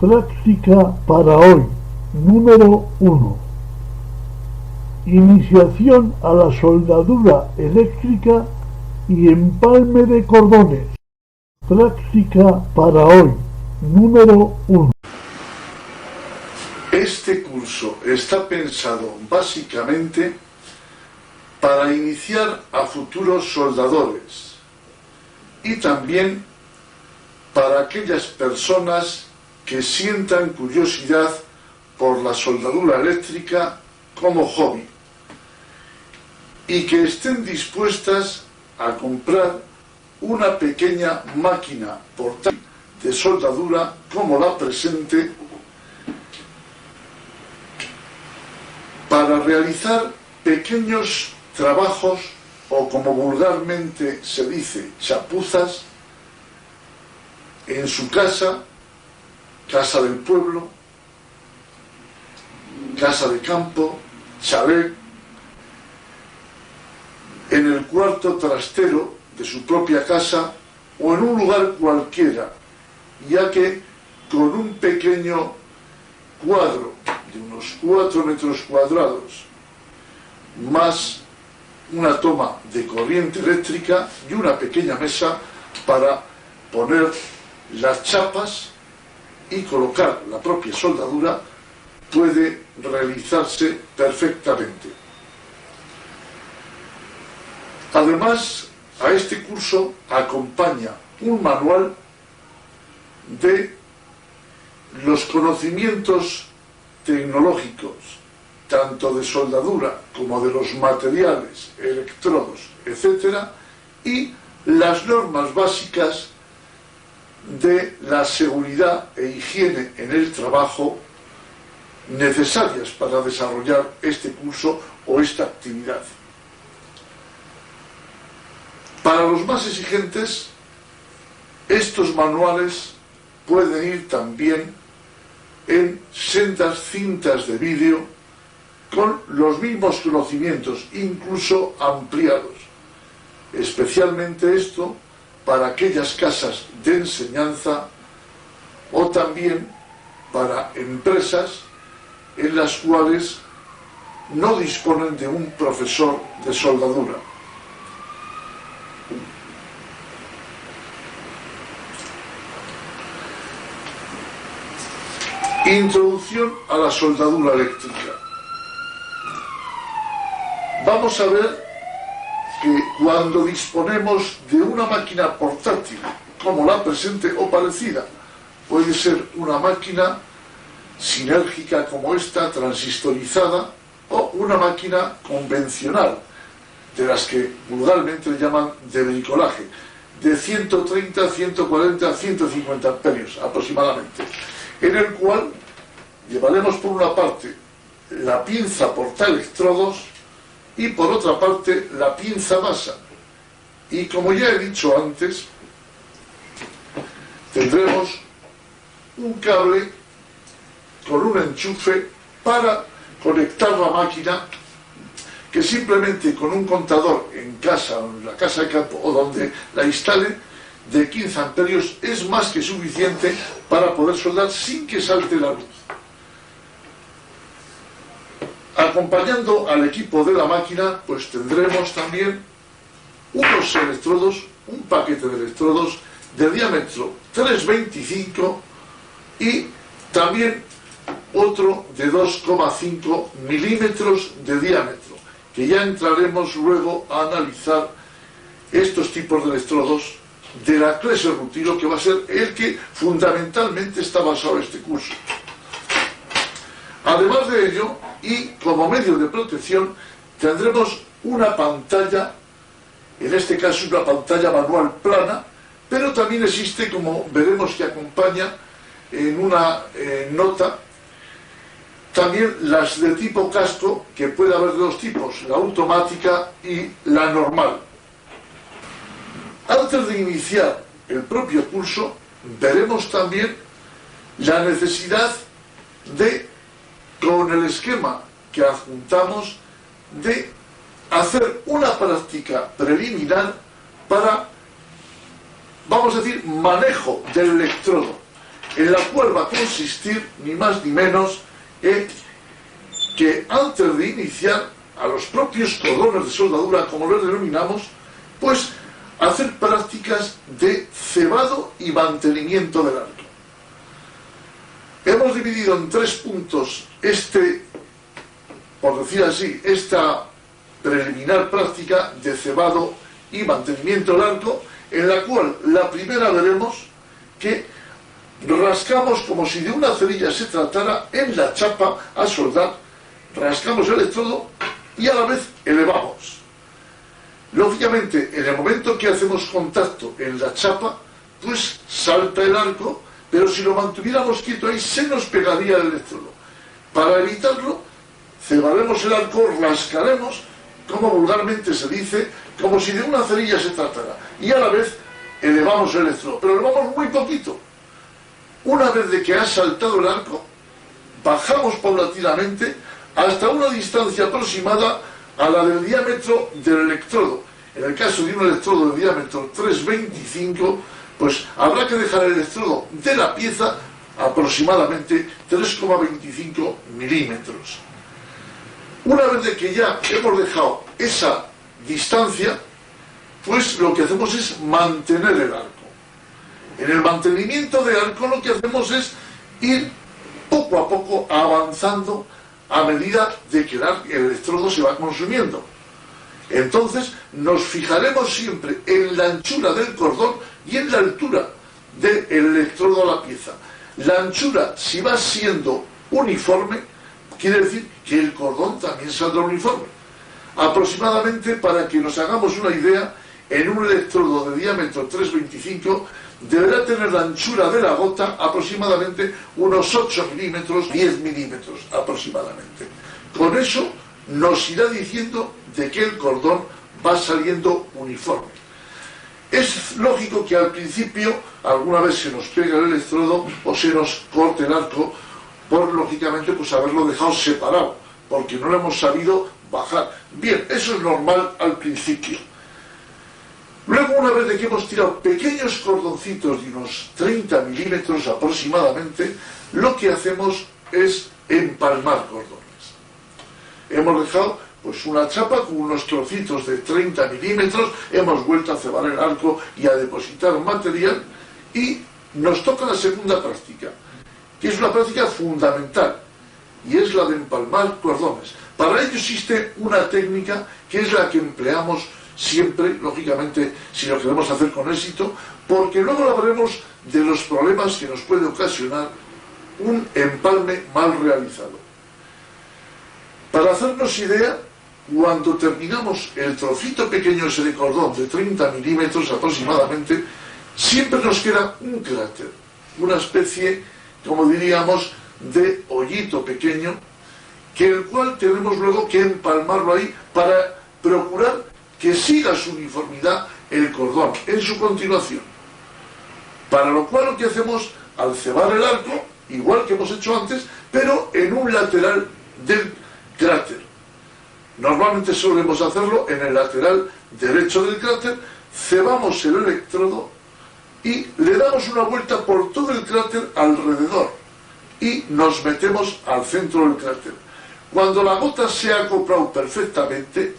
Práctica para hoy, número 1. Iniciación a la soldadura eléctrica y empalme de cordones. Práctica para hoy, número 1. Este curso está pensado básicamente para iniciar a futuros soldadores y también para aquellas personas que sientan curiosidad por la soldadura eléctrica como hobby y que estén dispuestas a comprar una pequeña máquina portátil de soldadura como la presente para realizar pequeños trabajos o, como vulgarmente se dice, chapuzas en su casa, casa del pueblo, casa de campo, chalet, en el cuarto trastero de su propia casa o en un lugar cualquiera, ya que con un pequeño cuadro de unos 4 metros cuadrados más una toma de corriente eléctrica y una pequeña mesa para poner las chapas y colocar la propia soldadura puede realizarse perfectamente. Además, a este curso acompaña un manual de los conocimientos tecnológicos, tanto de soldadura como de los materiales, electrodos, etc., y las normas básicas de la seguridad e higiene en el trabajo necesarias para desarrollar este curso o esta actividad. Para los más exigentes, estos manuales pueden ir también en sendas cintas de vídeo con los mismos conocimientos, incluso ampliados. Especialmente esto para aquellas casas de enseñanza o también para empresas en las cuales no disponen de un profesor de soldadura. Introducción a la soldadura eléctrica. Vamos a ver que cuando disponemos de una máquina portátil como la presente o parecida, puede ser una máquina sinérgica como esta, transistorizada, o una máquina convencional, de las que vulgarmente le llaman de bricolaje, de 130, 140, 150 amperios aproximadamente, en el cual llevaremos por una parte la pinza portaelectrodos y por otra parte la pinza masa. Y como ya he dicho antes, tendremos un cable con un enchufe para conectar la máquina, que simplemente con un contador en casa o en la casa de campo o donde la instale de 15 amperios es más que suficiente para poder soldar sin que salte la luz. Acompañando al equipo de la máquina, pues tendremos también unos electrodos, un paquete de electrodos de diámetro 3,25 y también otro de 2,5 milímetros de diámetro, que ya entraremos luego a analizar estos tipos de electrodos de la clase Rutilo, que va a ser el que fundamentalmente está basado en este curso. Además de ello, y como medio de protección, tendremos una pantalla, en este caso una pantalla manual plana, pero también existe, como veremos que acompaña en una nota, también las de tipo casco, que puede haber de dos tipos, la automática y la normal. Antes de iniciar el propio curso, veremos también la necesidad de, con el esquema que adjuntamos, de hacer una práctica preliminar para, vamos a decir, manejo del electrodo. en la cual va a consistir ni más ni menos que antes de iniciar a los propios cordones de soldadura, como los denominamos, pues hacer prácticas de cebado y mantenimiento del arco. Hemos dividido en 3 puntos por decir así, esta preliminar práctica de cebado y mantenimiento del arco, en la cual la primera veremos que rascamos como si de una cerilla se tratara en la chapa a soldar, rascamos el electrodo y a la vez elevamos. Lógicamente, en el momento que hacemos contacto en la chapa, pues salta el arco, pero si lo mantuviéramos quieto ahí se nos pegaría el electrodo. Para evitarlo, cebaremos el arco, rascaremos, como vulgarmente se dice, como si de una cerilla se tratara, y a la vez elevamos el electrodo, pero elevamos muy poquito. Una vez de que ha saltado el arco, bajamos paulatinamente hasta una distancia aproximada a la del diámetro del electrodo. En el caso de un electrodo de diámetro 3,25, pues habrá que dejar el electrodo de la pieza aproximadamente 3,25 milímetros. Una vez de que ya hemos dejado esa distancia, pues lo que hacemos es mantener el arco. En el mantenimiento del arco lo que hacemos es ir poco a poco avanzando a medida de que el electrodo se va consumiendo. Entonces nos fijaremos siempre en la anchura del cordón y en la altura del electrodo a la pieza. La anchura, si va siendo uniforme, quiere decir que el cordón también saldrá uniforme. Aproximadamente, para que nos hagamos una idea, en un electrodo de diámetro 3,25 deberá tener la anchura de la gota aproximadamente unos 8 milímetros, 10 milímetros aproximadamente. Con eso nos irá diciendo de que el cordón va saliendo uniforme. Es lógico que al principio alguna vez se nos pega el electrodo o se nos corte el arco por, lógicamente, pues haberlo dejado separado, porque no lo hemos sabido bajar. Bien, eso es normal al principio. Luego, una vez de que hemos tirado pequeños cordoncitos de unos 30 milímetros aproximadamente, lo que hacemos es empalmar cordones. Hemos dejado pues una chapa con unos trocitos de 30 milímetros, hemos vuelto a cebar el arco y a depositar material, y nos toca la segunda práctica, que es una práctica fundamental, y es la de empalmar cordones. Para ello existe una técnica que es la que empleamos siempre, lógicamente, si lo queremos hacer con éxito, porque luego hablaremos de los problemas que nos puede ocasionar un empalme mal realizado. Para hacernos idea, cuando terminamos el trocito pequeño ese de cordón de 30 milímetros aproximadamente, siempre nos queda un cráter, una especie, como diríamos, de hoyito pequeño, el cual tenemos luego que empalmarlo ahí para procurar que siga su uniformidad el cordón en su continuación. Para lo cual lo que hacemos al cebar el arco, igual que hemos hecho antes, pero en un lateral del cráter. Normalmente solemos hacerlo en el lateral derecho del cráter, cebamos el electrodo y le damos una vuelta por todo el cráter alrededor y nos metemos al centro del cráter. Cuando la gota se ha acoplado perfectamente,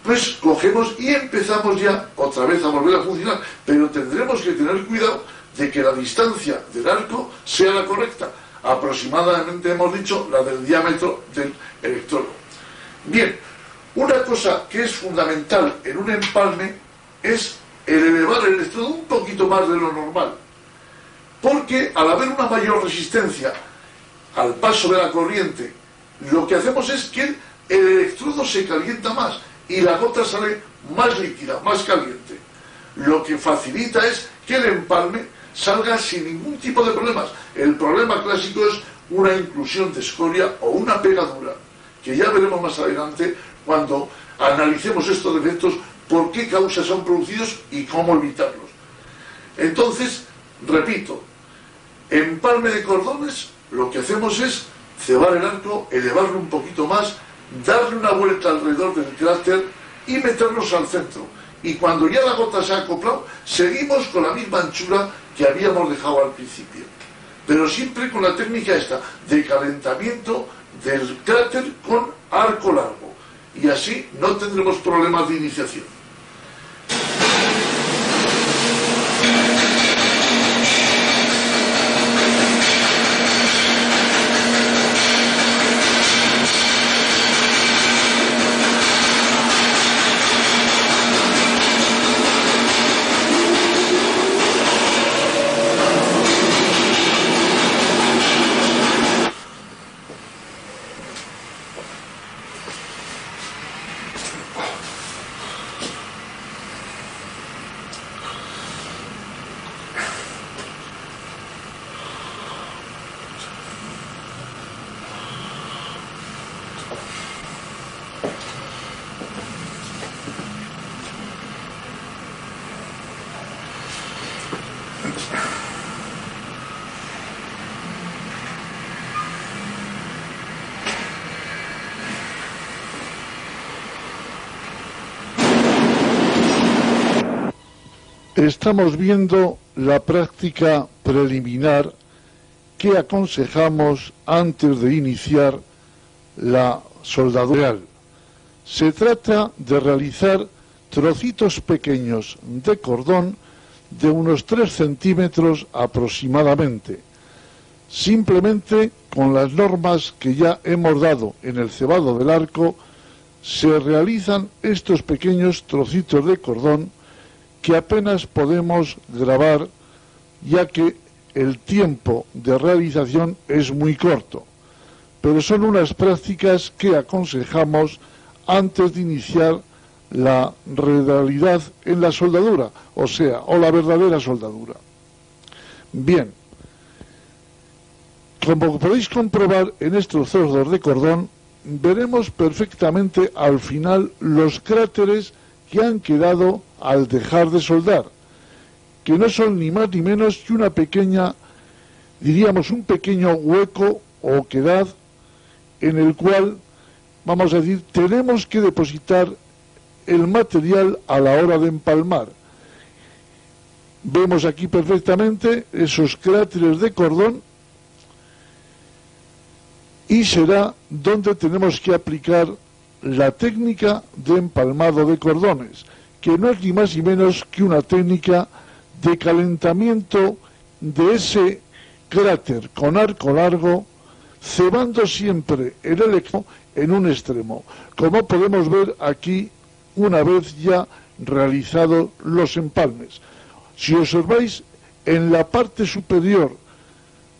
pues cogemos y empezamos ya otra vez a volver a funcionar, pero tendremos que tener cuidado de que la distancia del arco sea la correcta, aproximadamente hemos dicho la del diámetro del electrodo. Bien, una cosa que es fundamental en un empalme es el elevar el electrodo un poquito más de lo normal, porque al haber una mayor resistencia al paso de la corriente, lo que hacemos es que el electrodo se calienta más y la gota sale más líquida, más caliente. Lo que facilita es que el empalme salga sin ningún tipo de problemas. El problema clásico es una inclusión de escoria o una pegadura, que ya veremos más adelante cuando analicemos estos defectos, por qué causas son producidos y cómo evitarlos. Entonces, repito, empalme de cordones, lo que hacemos es cebar el arco, elevarlo un poquito más, darle una vuelta alrededor del cráter y meternos al centro. Y cuando ya la gota se ha acoplado, seguimos con la misma anchura que habíamos dejado al principio. pero siempre con la técnica esta de calentamiento del cráter con arco largo, y así no tendremos problemas de iniciación. Estamos viendo la práctica preliminar que aconsejamos antes de iniciar la soldadura. Se trata de realizar trocitos pequeños de cordón de unos 3 centímetros aproximadamente. Simplemente con las normas que ya hemos dado en el cebado del arco, se realizan estos pequeños trocitos de cordón que apenas podemos grabar, ya que el tiempo de realización es muy corto, pero son unas prácticas que aconsejamos antes de iniciar la realidad en la soldadura, o la verdadera soldadura. Bien, como podéis comprobar en estos trozos de cordón, veremos perfectamente al final los cráteres que han quedado al dejar de soldar, que no son ni más ni menos que una pequeña, diríamos un pequeño hueco o oquedad en el cual, vamos a decir, tenemos que depositar el material a la hora de empalmar. Vemos aquí perfectamente esos cráteres de cordón y será donde tenemos que aplicar la técnica de empalmado de cordones, que no es ni más ni menos que una técnica de calentamiento de ese cráter con arco largo, cebando siempre el electro en un extremo, como podemos ver aquí una vez ya realizados los empalmes. Si observáis, en la parte superior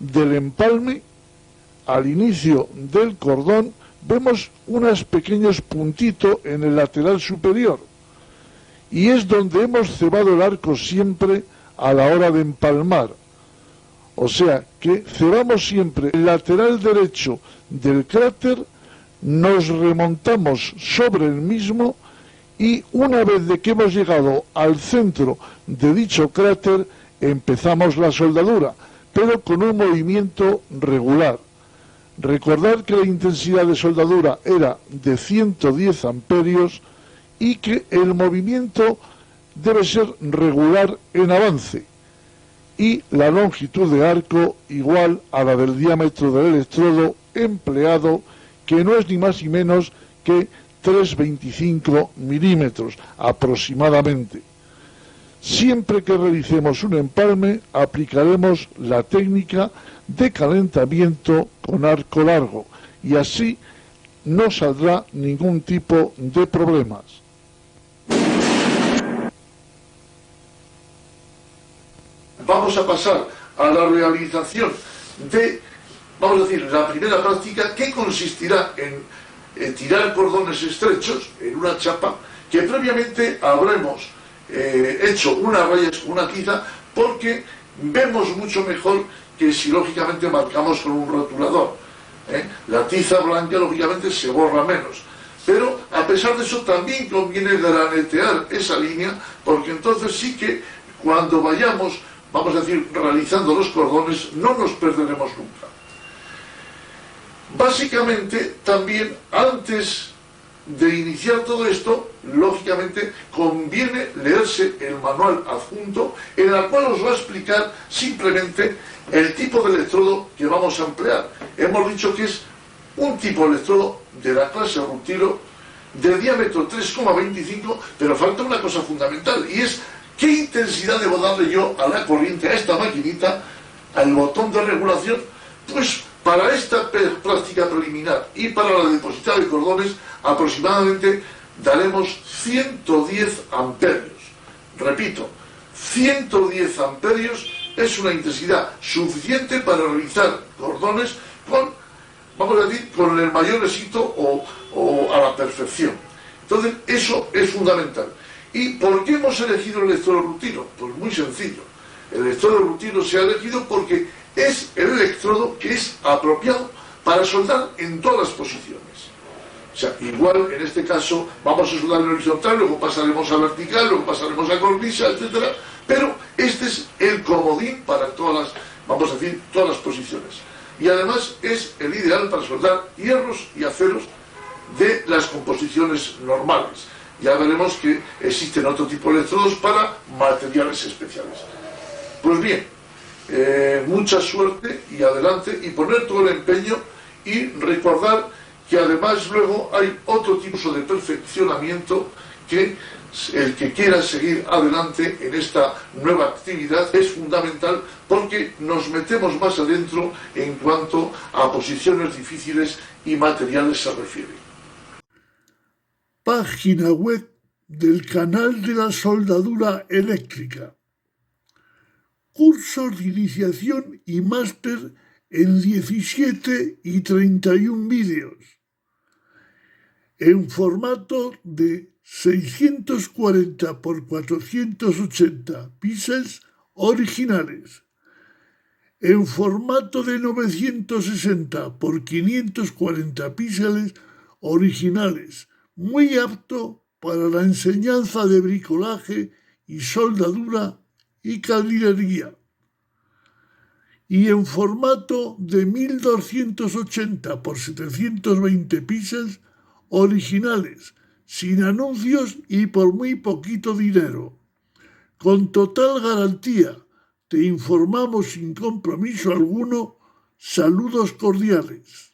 del empalme, al inicio del cordón, vemos unos pequeños puntitos en el lateral superior, y es donde hemos cebado el arco siempre a la hora de empalmar. O sea que cebamos siempre el lateral derecho del cráter, nos remontamos sobre el mismo y una vez de que hemos llegado al centro de dicho cráter empezamos la soldadura, pero con un movimiento regular. Recordad que la intensidad de soldadura era de 110 amperios y que el movimiento debe ser regular en avance y la longitud de arco igual a la del diámetro del electrodo empleado, que no es ni más ni menos que 3,25 milímetros aproximadamente. Siempre que realicemos un empalme aplicaremos la técnica de calentamiento con arco largo y así no saldrá ningún tipo de problemas. Vamos a pasar a la realización de, vamos a decir, la primera práctica, que consistirá en tirar cordones estrechos en una chapa que previamente habremos hecho unas rayas con una tiza, porque vemos mucho mejor que si lógicamente marcamos con un rotulador. La tiza blanca lógicamente se borra menos, pero a pesar de eso también conviene granetear esa línea, porque entonces sí que cuando vayamos, vamos a decir, realizando los cordones, no nos perderemos nunca. Básicamente también antes de iniciar todo esto, lógicamente conviene leerse el manual adjunto, en el cual os va a explicar simplemente el tipo de electrodo que vamos a emplear. Hemos dicho que es un tipo de electrodo de la clase rutilo de diámetro 3,25, pero falta una cosa fundamental, y es qué intensidad debo darle yo a la corriente, a esta maquinita, al botón de regulación. Pues para esta práctica preliminar y para la depositada de cordones aproximadamente daremos 110 amperios. Repito, 110 amperios es una intensidad suficiente para realizar cordones con, vamos a decir, con el mayor éxito o a la perfección. Entonces, eso es fundamental. ¿Y por qué hemos elegido el electrodo rutilo? Pues muy sencillo. El electrodo rutilo se ha elegido porque es el electrodo que es apropiado para soldar en todas las posiciones. O sea, igual en este caso vamos a soldar en horizontal, luego pasaremos a vertical, luego pasaremos a cornisa, etcétera, pero este es el comodín para todas las, vamos a decir, todas las posiciones. Y además es el ideal para soldar hierros y aceros de las composiciones normales. Ya veremos que existen otro tipo de electrodos para materiales especiales. Pues bien, mucha suerte y adelante, y poner todo el empeño, y recordar que además luego hay otro tipo de perfeccionamiento que el que quiera seguir adelante en esta nueva actividad es fundamental, porque nos metemos más adentro en cuanto a posiciones difíciles y materiales se refiere. Página web del canal de la soldadura eléctrica. Cursos de iniciación y máster en 17 y 31 vídeos, en formato de 640 x 480 píxeles originales, en formato de 960 x 540 píxeles originales, muy apto para la enseñanza de bricolaje y soldadura y calderería, y en formato de 1280 x 720 píxeles originales, sin anuncios y por muy poquito dinero. Con total garantía, te informamos sin compromiso alguno. Saludos cordiales.